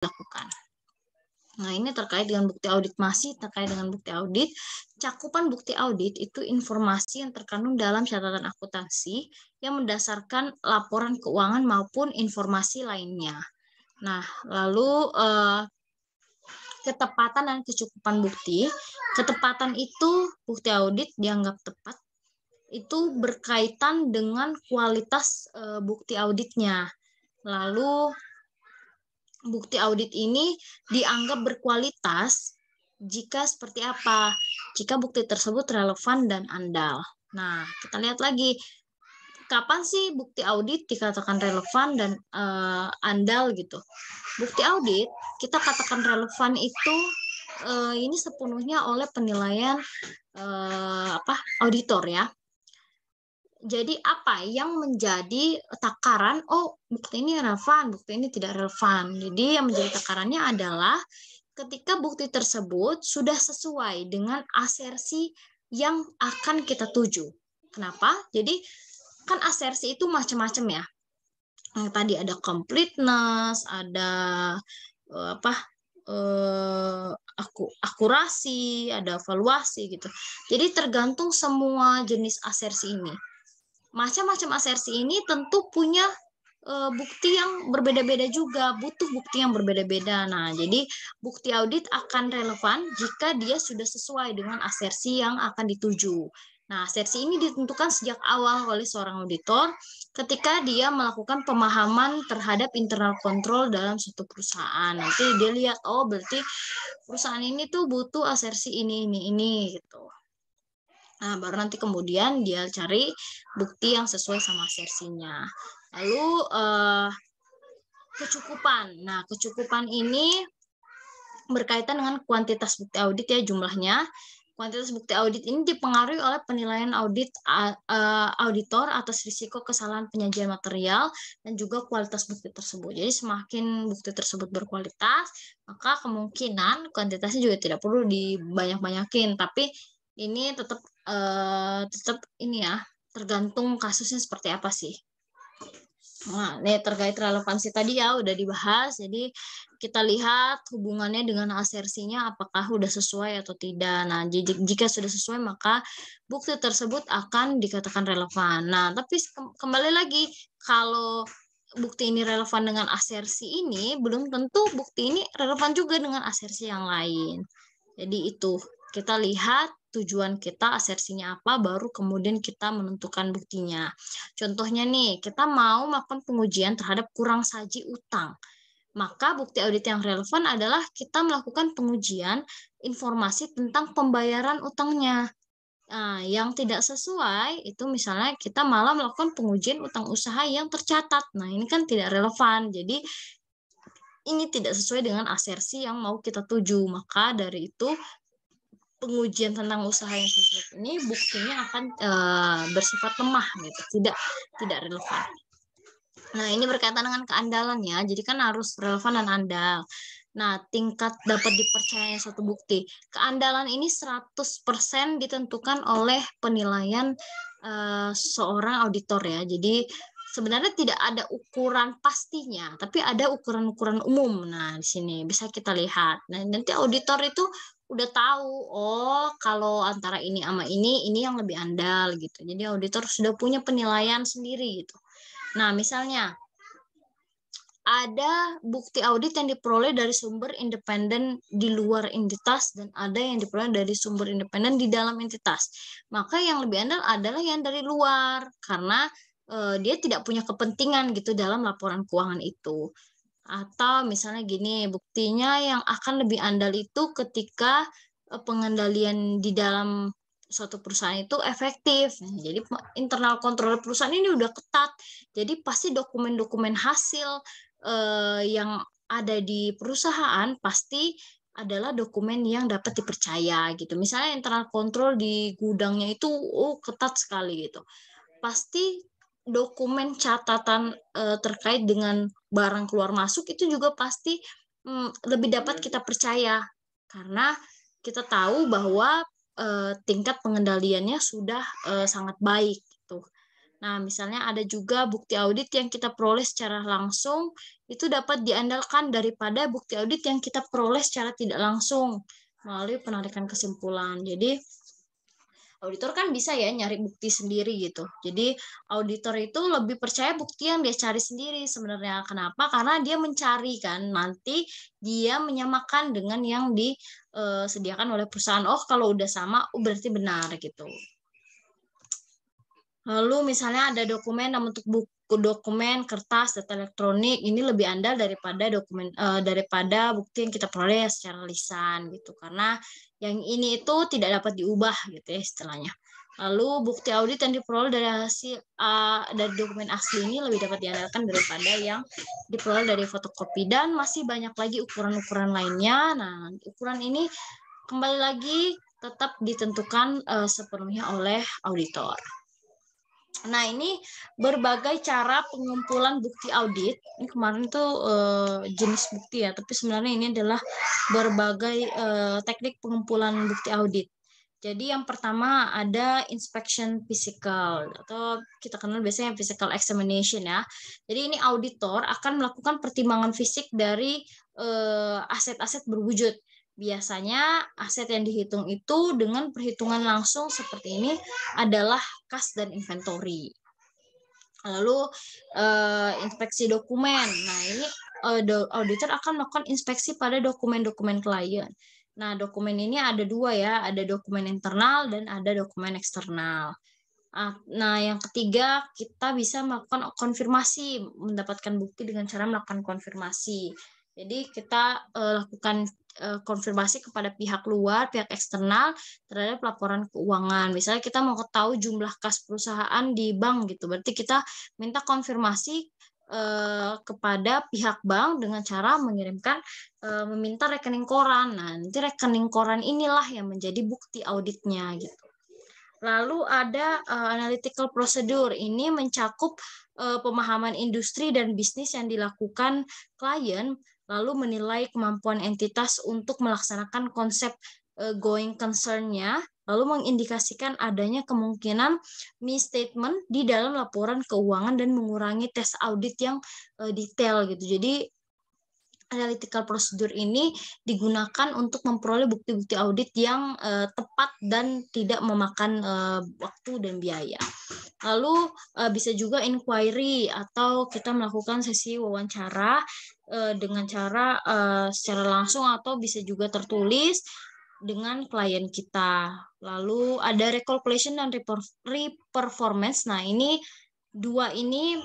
dilakukan. Nah, ini terkait dengan bukti audit, masih terkait dengan bukti audit. Cakupan bukti audit itu informasi yang terkandung dalam catatan akuntansi yang mendasarkan laporan keuangan maupun informasi lainnya. Nah, lalu ketepatan dan kecukupan bukti. Ketepatan itu bukti audit dianggap tepat itu berkaitan dengan kualitas bukti auditnya. Lalu bukti audit ini dianggap berkualitas jika seperti apa? Jika bukti tersebut relevan dan andal. Nah, kita lihat lagi, kapan sih bukti audit dikatakan relevan dan andal gitu? Bukti audit kita katakan relevan itu ini sepenuhnya oleh penilaian auditor ya. Jadi apa yang menjadi takaran, oh bukti ini relevan, bukti ini tidak relevan. Jadi yang menjadi takarannya adalah ketika bukti tersebut sudah sesuai dengan asersi yang akan kita tuju. Kenapa? Jadi kan asersi itu macam-macam ya. Yang tadi ada completeness, ada akurasi, ada valuasi gitu. Jadi tergantung semua jenis asersi ini. Macam-macam asersi ini tentu punya bukti yang berbeda-beda juga, butuh bukti yang berbeda-beda. Nah, jadi bukti audit akan relevan jika dia sudah sesuai dengan asersi yang akan dituju. Nah, asersi ini ditentukan sejak awal oleh seorang auditor ketika dia melakukan pemahaman terhadap internal control dalam suatu perusahaan. Nanti dia lihat, oh berarti perusahaan ini tuh butuh asersi ini gitu. Nah, baru nanti kemudian dia cari bukti yang sesuai sama asersinya. Lalu kecukupan. Nah, kecukupan ini berkaitan dengan kuantitas bukti audit ya jumlahnya. Kuantitas bukti audit ini dipengaruhi oleh penilaian auditor atas risiko kesalahan penyajian material dan juga kualitas bukti tersebut. Jadi semakin bukti tersebut berkualitas, maka kemungkinan kuantitasnya juga tidak perlu dibanyak-banyakin, tapi ini tetap ini ya, tergantung kasusnya seperti apa sih. Nah, ini terkait relevansi tadi ya udah dibahas. Jadi kita lihat hubungannya dengan asersinya apakah udah sesuai atau tidak. Nah, jika sudah sesuai maka bukti tersebut akan dikatakan relevan. Nah, tapi kembali lagi kalau bukti ini relevan dengan asersi ini, belum tentu bukti ini relevan juga dengan asersi yang lain. Jadi itu, kita lihat tujuan kita asersinya apa, baru kemudian kita menentukan buktinya. Contohnya nih, kita mau melakukan pengujian terhadap kurang saji utang. Maka bukti audit yang relevan adalah kita melakukan pengujian informasi tentang pembayaran utangnya. Nah, yang tidak sesuai itu misalnya kita malah melakukan pengujian utang usaha yang tercatat. Nah, ini kan tidak relevan. Jadi ini tidak sesuai dengan asersi yang mau kita tuju. Maka dari itu pengujian tentang usaha yang seperti ini buktinya akan bersifat lemah gitu, tidak relevan. Nah, ini berkaitan dengan keandalan ya. Jadi kan harus relevan dan andal. Nah, tingkat dapat dipercaya suatu bukti. Keandalan ini 100% ditentukan oleh penilaian seorang auditor ya. Jadi sebenarnya tidak ada ukuran pastinya, tapi ada ukuran-ukuran umum. Nah, di sini bisa kita lihat. Nah, nanti auditor itu udah tahu, oh kalau antara ini sama ini yang lebih andal gitu. Jadi auditor sudah punya penilaian sendiri gitu. Nah, misalnya ada bukti audit yang diperoleh dari sumber independen di luar entitas dan ada yang diperoleh dari sumber independen di dalam entitas. Maka yang lebih andal adalah yang dari luar karena dia tidak punya kepentingan gitu dalam laporan keuangan itu. Atau misalnya gini, buktinya yang akan lebih andal itu ketika pengendalian di dalam suatu perusahaan itu efektif. Jadi internal kontrol perusahaan ini udah ketat. Jadi pasti dokumen-dokumen hasil yang ada di perusahaan pasti adalah dokumen yang dapat dipercaya gitu. Misalnya internal kontrol di gudangnya itu ketat sekali gitu. Pasti dokumen catatan terkait dengan barang keluar masuk itu juga pasti lebih dapat kita percaya karena kita tahu bahwa tingkat pengendaliannya sudah sangat baik gitu. Nah, misalnya ada juga bukti audit yang kita peroleh secara langsung itu dapat diandalkan daripada bukti audit yang kita peroleh secara tidak langsung melalui penarikan kesimpulan. Jadi auditor kan bisa ya nyari bukti sendiri gitu. Jadi auditor itu lebih percaya bukti yang dia cari sendiri sebenarnya. Kenapa? Karena dia mencari kan, nanti dia menyamakan dengan yang disediakan oleh perusahaan. Oh, kalau udah sama, berarti benar gitu. Lalu misalnya ada dokumen dalam bentuk buku, dokumen, kertas, data elektronik, ini lebih andal daripada daripada bukti yang kita peroleh secara lisan gitu. Karena yang ini itu tidak dapat diubah gitu ya istilahnya. Lalu bukti audit yang diperoleh dari hasil dari dokumen asli ini lebih dapat diandalkan daripada yang diperoleh dari fotokopi, dan masih banyak lagi ukuran-ukuran lainnya. Nah, ukuran ini kembali lagi tetap ditentukan sepenuhnya oleh auditor. Nah, ini berbagai cara pengumpulan bukti audit. Ini kemarin itu jenis bukti ya, tapi sebenarnya ini adalah berbagai teknik pengumpulan bukti audit. Jadi yang pertama ada inspection physical, atau kita kenal biasanya physical examination ya. Jadi ini auditor akan melakukan pertimbangan fisik dari aset-aset berwujud. Biasanya aset yang dihitung itu dengan perhitungan langsung seperti ini adalah kas dan inventory. Lalu inspeksi dokumen. Nah, ini auditor akan melakukan inspeksi pada dokumen-dokumen klien. Nah, dokumen ini ada dua ya, ada dokumen internal dan ada dokumen eksternal. Nah, yang ketiga, kita bisa melakukan konfirmasi, mendapatkan bukti dengan cara melakukan konfirmasi. Jadi kita lakukan konfirmasi kepada pihak luar, pihak eksternal terhadap laporan keuangan. Misalnya kita mau tahu jumlah kas perusahaan di bank gitu, berarti kita minta konfirmasi kepada pihak bank dengan cara mengirimkan meminta rekening koran. Nah, nanti rekening koran inilah yang menjadi bukti auditnya gitu. Lalu ada analytical procedure. Ini mencakup pemahaman industri dan bisnis yang dilakukan klien, lalu menilai kemampuan entitas untuk melaksanakan konsep going concern-nya, lalu mengindikasikan adanya kemungkinan misstatement di dalam laporan keuangan dan mengurangi tes audit yang detail gitu. Jadi analytical procedure ini digunakan untuk memperoleh bukti-bukti audit yang tepat dan tidak memakan waktu dan biaya. Lalu bisa juga inquiry atau kita melakukan sesi wawancara dengan cara secara langsung atau bisa juga tertulis dengan klien kita. Lalu ada recalculation dan re-performance. Nah, ini dua ini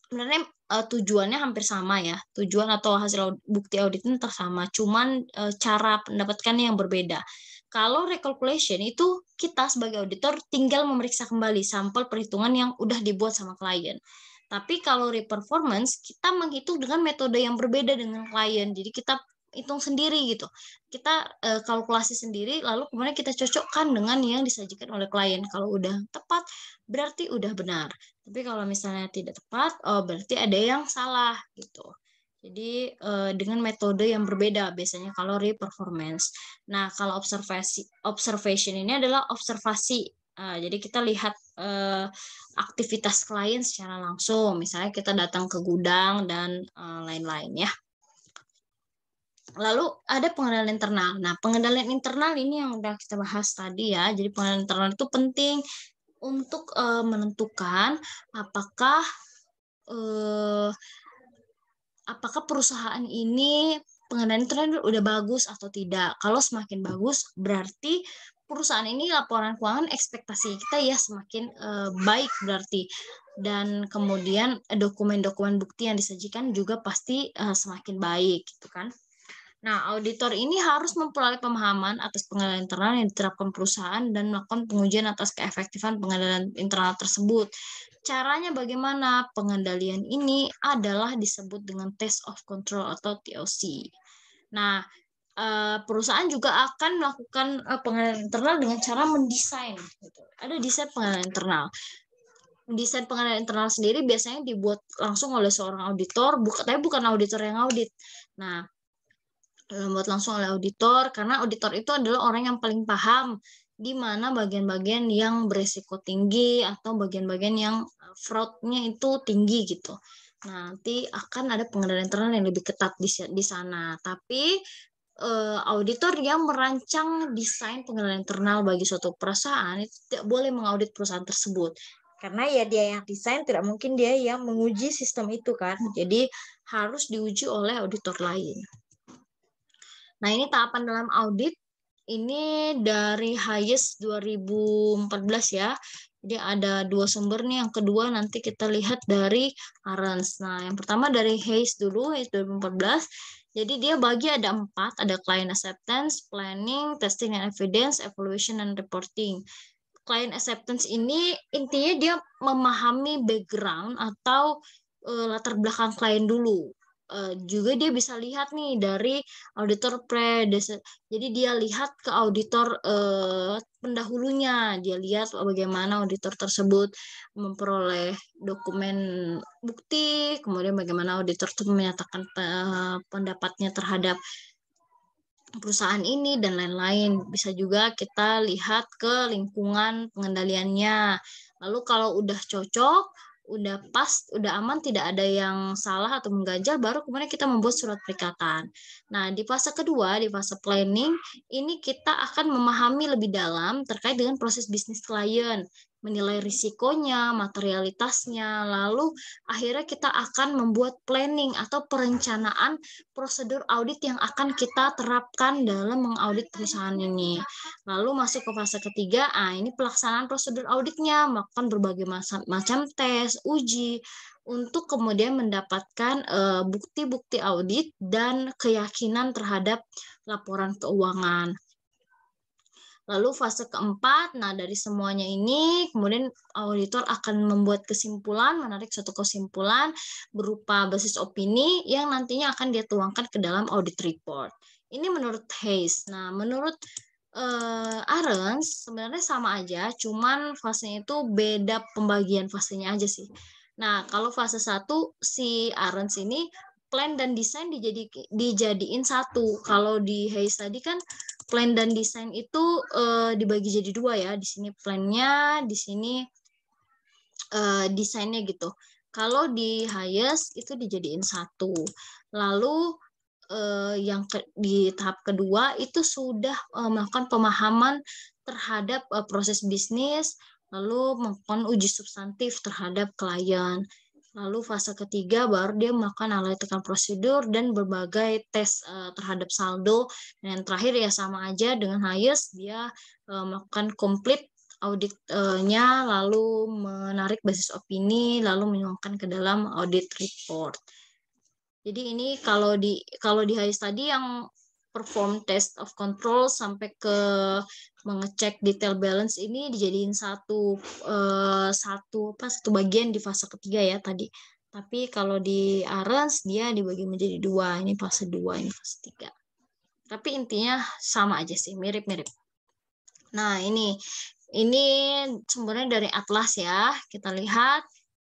sebenarnya tujuannya hampir sama ya. Tujuan atau hasil bukti audit ini sama, cuman cara pendapatkannya yang berbeda. Kalau recalculation itu kita sebagai auditor tinggal memeriksa kembali sampel perhitungan yang udah dibuat sama klien. Tapi kalau re-performance kita menghitung dengan metode yang berbeda dengan klien. Jadi kita hitung sendiri gitu. Kita kalkulasi sendiri lalu kemudian kita cocokkan dengan yang disajikan oleh klien. Kalau udah tepat berarti udah benar. Tapi kalau misalnya tidak tepat, oh berarti ada yang salah gitu. Jadi dengan metode yang berbeda biasanya kalau re-performance. Nah, kalau observation ini adalah observasi. Jadi kita lihat aktivitas klien secara langsung. Misalnya kita datang ke gudang dan lain-lain ya. Lalu ada pengendalian internal. Nah, pengendalian internal ini yang udah kita bahas tadi ya. Jadi pengendalian internal itu penting untuk menentukan apakah perusahaan ini pengendalian internal udah bagus atau tidak. Kalau semakin bagus, berarti perusahaan ini laporan keuangan ekspektasi kita ya semakin baik berarti. Dan kemudian dokumen-dokumen bukti yang disajikan juga pasti semakin baik gitu kan. Nah, auditor ini harus memperoleh pemahaman atas pengendalian internal yang diterapkan perusahaan dan melakukan pengujian atas keefektifan pengendalian internal tersebut. Caranya bagaimana? Pengendalian ini adalah disebut dengan test of control atau TOC. Nah, perusahaan juga akan melakukan pengendalian internal dengan cara mendesain. Gitu. Ada desain pengendalian internal. Desain pengendalian internal sendiri biasanya dibuat langsung oleh seorang auditor, tapi bukan auditor yang audit. Nah, dibuat langsung oleh auditor, karena auditor itu adalah orang yang paling paham di mana bagian-bagian yang beresiko tinggi atau bagian-bagian yang fraud-nya itu tinggi gitu. nanti akan ada pengendalian internal yang lebih ketat di sana. Tapi auditor yang merancang desain pengendalian internal bagi suatu perusahaan itu tidak boleh mengaudit perusahaan tersebut. Karena ya dia yang desain, tidak mungkin dia yang menguji sistem itu kan. Jadi harus diuji oleh auditor lain. Nah, ini tahapan dalam audit. Ini dari Hayes 2014 ya. Jadi ada 2 sumber nih. Yang kedua nanti kita lihat dari Arens. Nah, yang pertama dari Hayes dulu, Hayes 2014. Jadi dia bagi ada 4, ada client acceptance, planning, testing and evidence, evaluation, and reporting. Client acceptance ini intinya dia memahami background atau latar belakang klien dulu. Juga dia bisa lihat nih dari auditor jadi dia lihat ke auditor pendahulunya, dia lihat bagaimana auditor tersebut memperoleh dokumen bukti, kemudian bagaimana auditor itu menyatakan pendapatnya terhadap perusahaan ini dan lain-lain. Bisa juga kita lihat ke lingkungan pengendaliannya. Lalu kalau udah cocok, udah pas, udah aman, tidak ada yang salah atau mengganjal, baru kemudian kita membuat surat perikatan. Nah, di fase kedua, di fase planning, ini kita akan memahami lebih dalam terkait dengan proses bisnis klien, menilai risikonya, materialitasnya, lalu akhirnya kita akan membuat planning atau perencanaan prosedur audit yang akan kita terapkan dalam mengaudit perusahaan ini. Lalu masuk ke fase ketiga, ini pelaksanaan prosedur auditnya, melakukan berbagai macam tes, uji, untuk kemudian mendapatkan bukti-bukti audit dan keyakinan terhadap laporan keuangan. Lalu fase keempat, nah dari semuanya ini kemudian auditor akan membuat kesimpulan, menarik suatu kesimpulan berupa basis opini yang nantinya akan dia tuangkan ke dalam audit report. Ini menurut Hayes. Nah, menurut Arens sebenarnya sama aja, cuman fasenya itu beda pembagian fasenya aja sih. Nah, kalau fase 1 si Arens ini plan dan desain dijadiin satu. Kalau di Hayes tadi kan plan dan desain itu dibagi jadi 2 ya. Di sini plannya, di sini desainnya gitu. Kalau di Hayes itu dijadiin satu. Lalu di tahap kedua itu sudah melakukan pemahaman terhadap proses bisnis, lalu melakukan uji substantif terhadap klien. Lalu fase ketiga baru dia melakukan analytical prosedur dan berbagai tes terhadap saldo. Dan yang terakhir ya sama aja dengan Hayes, dia melakukan complete auditnya, lalu menarik basis opini, lalu menyuangkan ke dalam audit report. Jadi ini kalau di Hayes tadi yang perform test of control sampai ke mengecek detail balance ini dijadiin satu bagian di fase ketiga ya tadi. Tapi kalau di Arens dia dibagi menjadi 2, ini fase 2, ini fase 3. Tapi intinya sama aja sih, mirip-mirip. Nah, ini sumbernya dari Atlas ya. Kita lihat.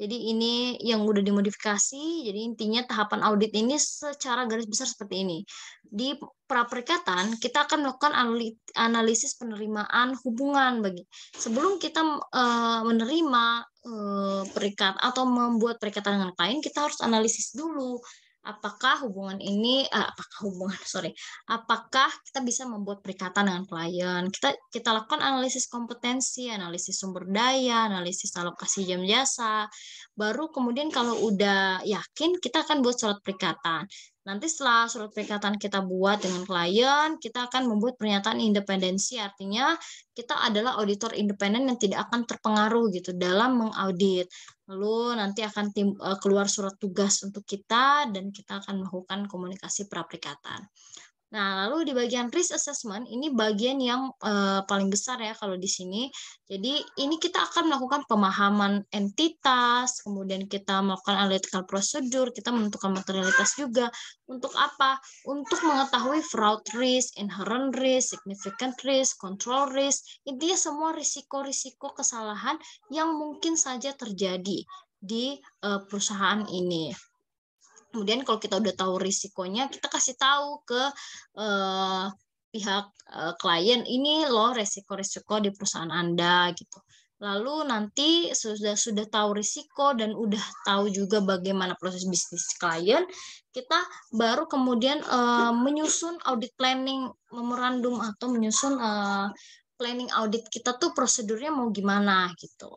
Jadi ini yang udah dimodifikasi. Jadi intinya tahapan audit ini secara garis besar seperti ini. Di praperikatan kita akan melakukan analisis penerimaan hubungan sebelum kita menerima perikat atau membuat perikatan dengan klien, kita harus analisis dulu apakah apakah kita bisa membuat perikatan dengan klien. Kita lakukan analisis kompetensi, analisis sumber daya, analisis alokasi jam jasa. Baru kemudian kalau udah yakin, kita akan buat surat perikatan. Nanti setelah surat perikatan kita buat dengan klien, kita akan membuat pernyataan independensi, artinya kita adalah auditor independen yang tidak akan terpengaruh gitu dalam mengaudit. Lalu nanti akan keluar surat tugas untuk kita dan kita akan melakukan komunikasi praperikatan. Nah, lalu di bagian risk assessment, ini bagian yang paling besar ya kalau di sini. Jadi, ini kita akan melakukan pemahaman entitas, kemudian kita melakukan analytical procedure, kita menentukan materialitas juga. Untuk apa? Untuk mengetahui fraud risk, inherent risk, significant risk, control risk. Intinya semua risiko-risiko kesalahan yang mungkin saja terjadi di perusahaan ini. Kemudian kalau kita udah tahu risikonya, kita kasih tahu ke pihak klien, ini loh risiko-risiko di perusahaan Anda gitu. Lalu nanti sudah tahu risiko dan udah tahu juga bagaimana proses bisnis klien, kita baru kemudian menyusun audit planning memorandum atau menyusun planning audit kita tuh prosedurnya mau gimana gitu.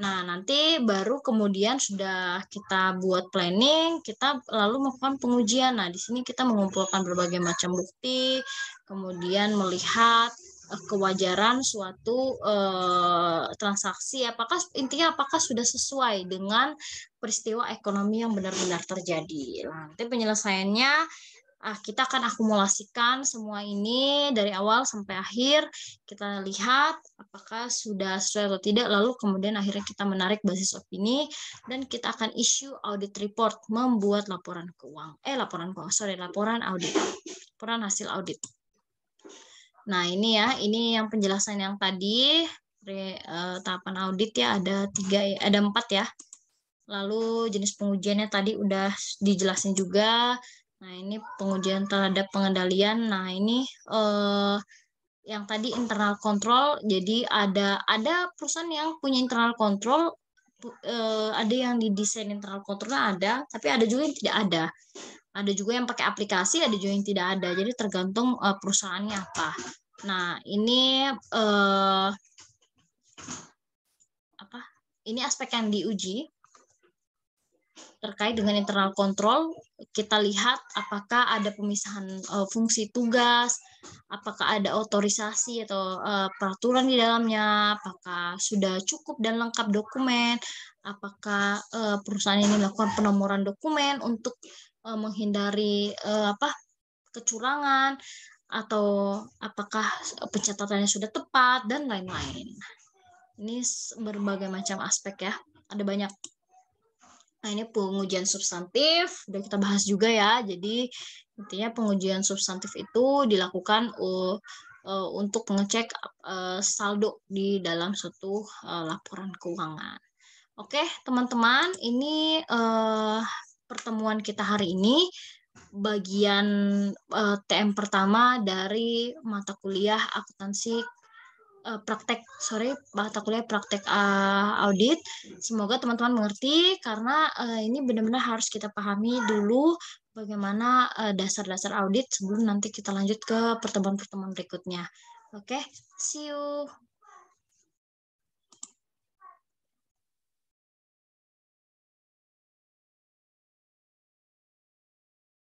Nah, nanti baru kemudian sudah kita buat planning, kita lalu melakukan pengujian. Nah, di sini kita mengumpulkan berbagai macam bukti, kemudian melihat kewajaran suatu transaksi, apakah sudah sesuai dengan peristiwa ekonomi yang benar-benar terjadi. Nah, nanti penyelesaiannya kita akan akumulasikan semua ini dari awal sampai akhir, kita lihat apakah sudah sesuai atau tidak, lalu kemudian akhirnya kita menarik basis opini dan kita akan issue audit report, membuat laporan laporan audit, laporan hasil audit. Nah, ini ya, ini yang penjelasan yang tadi tahapan audit ya, ada 4 ya. Lalu jenis pengujiannya tadi udah dijelasin juga. Nah, ini pengujian terhadap pengendalian. Nah, ini yang tadi internal control. Jadi ada perusahaan yang punya internal control, ada yang didesain internal controlnya ada, tapi ada juga yang tidak ada. Ada juga yang pakai aplikasi, ada juga yang tidak ada. Jadi tergantung perusahaannya apa. Nah, ini ini aspek yang diuji terkait dengan internal control. Kita lihat apakah ada pemisahan fungsi tugas, apakah ada otorisasi atau peraturan di dalamnya, apakah sudah cukup dan lengkap dokumen, apakah perusahaan ini melakukan penomoran dokumen untuk menghindari kecurangan, atau apakah pencatatannya sudah tepat, dan lain-lain. Ini berbagai macam aspek ya, ada banyak. Nah, ini pengujian substantif, udah kita bahas juga ya. Jadi intinya pengujian substantif itu dilakukan untuk mengecek saldo di dalam suatu laporan keuangan. Oke, teman-teman, ini pertemuan kita hari ini, bagian TM pertama dari mata kuliah akuntansi mata kuliah praktek audit. Semoga teman-teman mengerti, karena ini benar-benar harus kita pahami dulu bagaimana dasar-dasar audit sebelum nanti kita lanjut ke pertemuan-pertemuan berikutnya. Oke, see you.